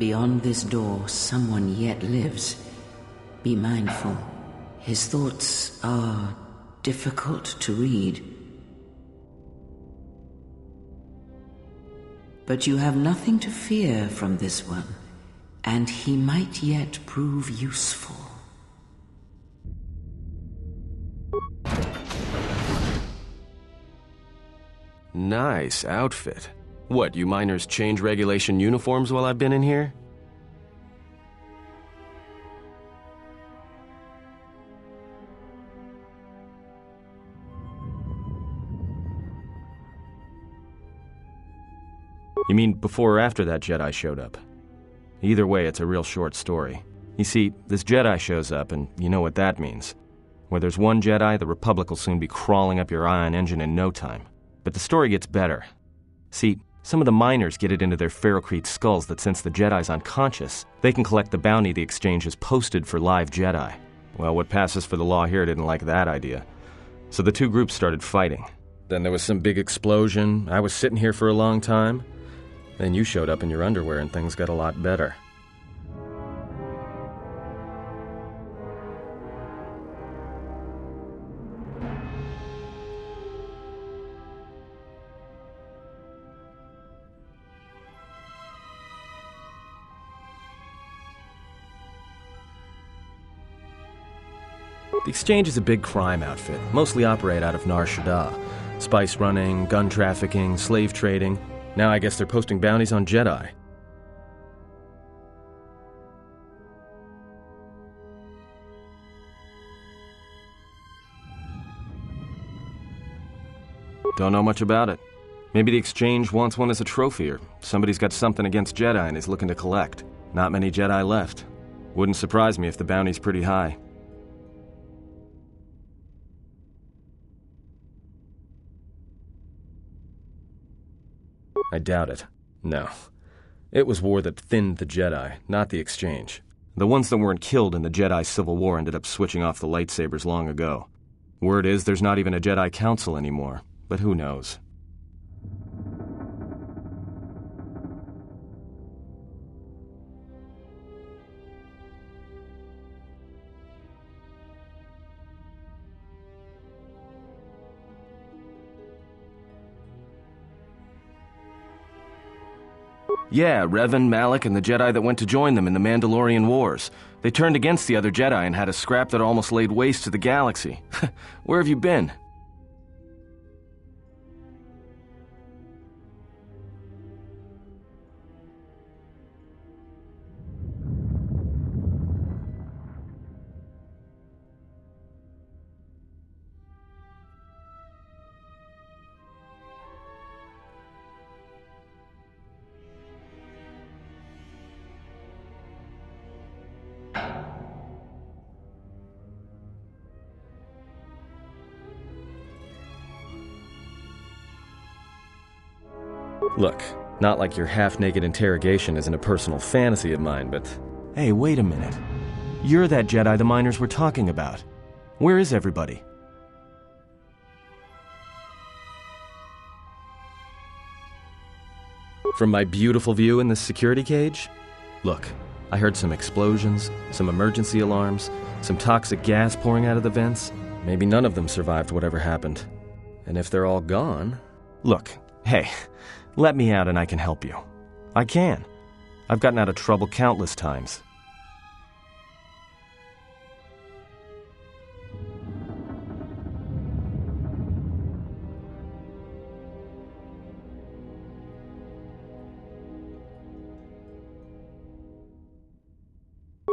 Beyond this door, someone yet lives. Be mindful. His thoughts are difficult to read. But you have nothing to fear from this one, and he might yet prove useful. Nice outfit. What, you miners change regulation uniforms while I've been in here? You mean before or after that Jedi showed up? Either way, it's a real short story. You see, this Jedi shows up, and you know what that means. Where there's one Jedi, the Republic will soon be crawling up your ion engine in no time. But the story gets better. See, some of the miners get it into their ferrocrete skulls that since the Jedi's unconscious, they can collect the bounty the exchange has posted for live Jedi. Well, what passes for the law here didn't like that idea. So the two groups started fighting. Then there was some big explosion. I was sitting here for a long time. Then you showed up in your underwear and things got a lot better. The Exchange is a big crime outfit, mostly operate out of Nar Shaddaa. Spice running, gun trafficking, slave trading. Now I guess they're posting bounties on Jedi. Don't know much about it. Maybe the Exchange wants one as a trophy, or somebody's got something against Jedi and is looking to collect. Not many Jedi left. Wouldn't surprise me if the bounty's pretty high. I doubt it. No. It was war that thinned the Jedi, not the Exchange. The ones that weren't killed in the Jedi Civil War ended up switching off the lightsabers long ago. Word is there's not even a Jedi Council anymore, but who knows? Yeah, Revan, Malak, and the Jedi that went to join them in the Mandalorian Wars. They turned against the other Jedi and had a scrap that almost laid waste to the galaxy. Where have you been? Look, not like your half-naked interrogation isn't a personal fantasy of mine, but... Hey, wait a minute. You're that Jedi the miners were talking about. Where is everybody? From my beautiful view in this security cage? Look, I heard some explosions, some emergency alarms, some toxic gas pouring out of the vents. Maybe none of them survived whatever happened. And if they're all gone... Look, hey... Let me out and I can help you. I can. I've gotten out of trouble countless times.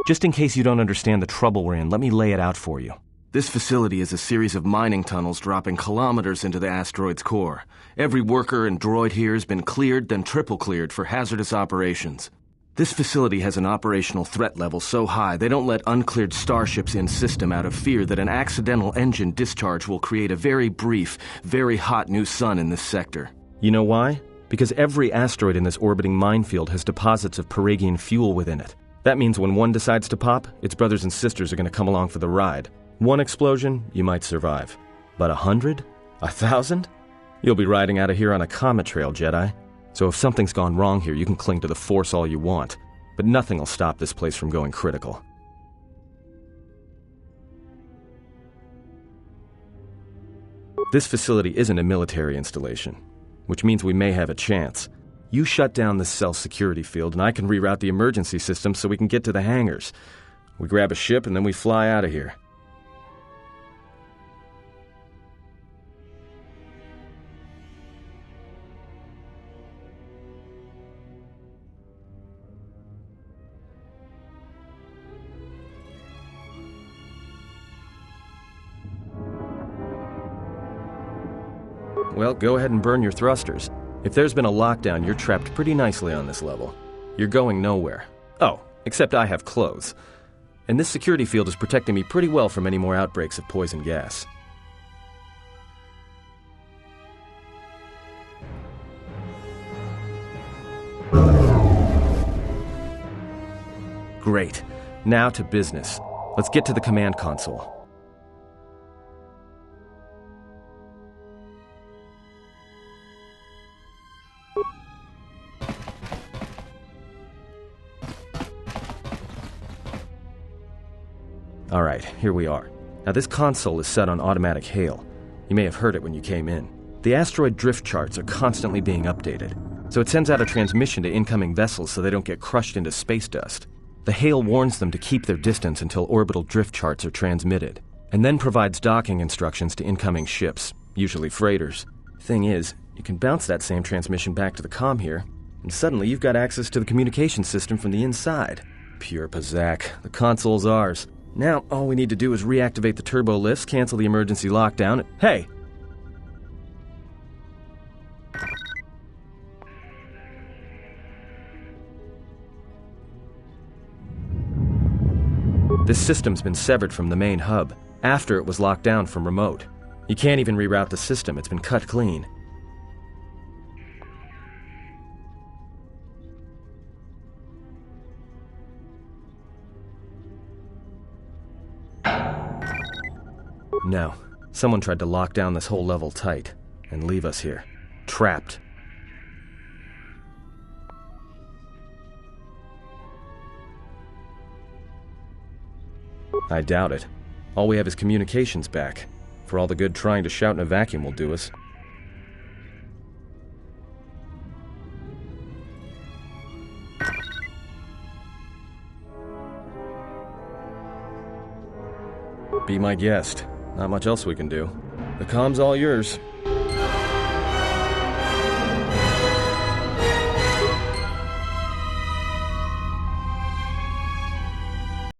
Just in case you don't understand the trouble we're in, let me lay it out for you. This facility is a series of mining tunnels dropping kilometers into the asteroid's core. Every worker and droid here has been cleared, then triple cleared for hazardous operations. This facility has an operational threat level so high they don't let uncleared starships in system out of fear that an accidental engine discharge will create a very brief, very hot new sun in this sector. You know why? Because every asteroid in this orbiting minefield has deposits of Paragian fuel within it. That means when one decides to pop, its brothers and sisters are going to come along for the ride. One explosion, you might survive. But 100? 1,000? You'll be riding out of here on a comet trail, Jedi. So if something's gone wrong here, you can cling to the Force all you want. but nothing will stop this place from going critical. This facility isn't a military installation, which means we may have a chance. You shut down this cell security field and I can reroute the emergency system so we can get to the hangars. We grab a ship and then we fly out of here. Well, go ahead and burn your thrusters. If there's been a lockdown, you're trapped pretty nicely on this level. You're going nowhere. Oh, except I have clothes. And this security field is protecting me pretty well from any more outbreaks of poison gas. Great. Now to business. Let's get to the command console. Alright, here we are. Now this console is set on automatic hail. You may have heard it when you came in. The asteroid drift charts are constantly being updated, so it sends out a transmission to incoming vessels so they don't get crushed into space dust. The hail warns them to keep their distance until orbital drift charts are transmitted, and then provides docking instructions to incoming ships, usually freighters. Thing is, you can bounce that same transmission back to the comm here, and suddenly you've got access to the communication system from the inside. Pure Pazak. The console's ours. Now, all we need to do is reactivate the turbo lifts, cancel the emergency lockdown. Hey! This system's been severed from the main hub, after it was locked down from remote. You can't even reroute the system, it's been cut clean. No. Someone tried to lock down this whole level tight and leave us here, trapped. I doubt it. All we have is communications back. For all the good trying to shout in a vacuum will do us. Be my guest. Not much else we can do. The comm's all yours.